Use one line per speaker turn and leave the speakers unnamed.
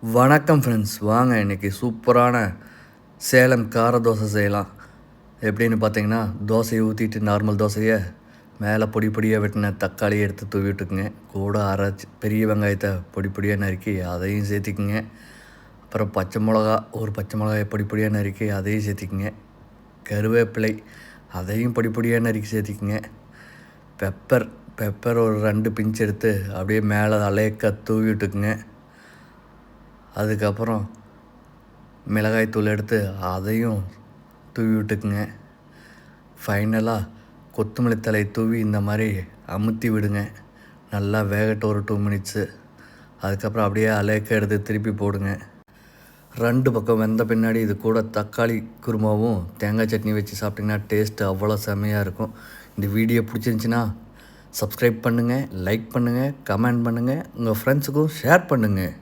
வணக்கம் ஃப்ரெண்ட்ஸ், வாங்க இன்றைக்கி சூப்பரான சேலம் கார தோசை செய்யலாம். எப்படின்னு பார்த்தீங்கன்னா, தோசையை ஊற்றிட்டு நார்மல் தோசையை மேலே பொடி பொடியாக வெட்டின தக்காளியை எடுத்து தூவி விட்டுக்குங்க. கூட அரைச்சி பெரிய வெங்காயத்தை பொடி பொடியாக நறுக்கி அதையும் சேர்த்திக்குங்க. அப்புறம் பச்சை மிளகாயை பொடி பொடியாக நறுக்கி அதையும் சேர்த்திக்குங்க. கருவேப்பிலை அதையும் பொடி பொடியாக நறுக்கி சேர்த்திக்குங்க. பெப்பர் ஒரு 2 பிஞ்ச் எடுத்து அப்படியே மேலே அலையக்க தூவி விட்டுக்குங்க. அதுக்கப்புறம் மிளகாய்த்தூள் எடுத்து அதையும் தூவி விட்டுக்குங்க. ஃபைனலாக கொத்தமல்லி தழை தூவி இந்த மாதிரி அமுத்தி விடுங்க. நல்லா வேகட்டும் ஒரு 2 மினிட்ஸு. அதுக்கப்புறம் அப்படியே அலேக்க எடுத்து திருப்பி போடுங்க. 2 பக்கம் வெந்த பின்னாடி இது கூட தக்காளி குருமாவும் தேங்காய் சட்னி வச்சு சாப்பிட்டிங்கன்னா டேஸ்ட்டு அவ்வளோ செம்மையாக இருக்கும். இந்த வீடியோ பிடிச்சிருந்துச்சின்னா சப்ஸ்கிரைப் பண்ணுங்கள், லைக் பண்ணுங்கள், கமெண்ட் பண்ணுங்கள், உங்கள் ஃப்ரெண்ட்ஸுக்கும் ஷேர் பண்ணுங்கள்.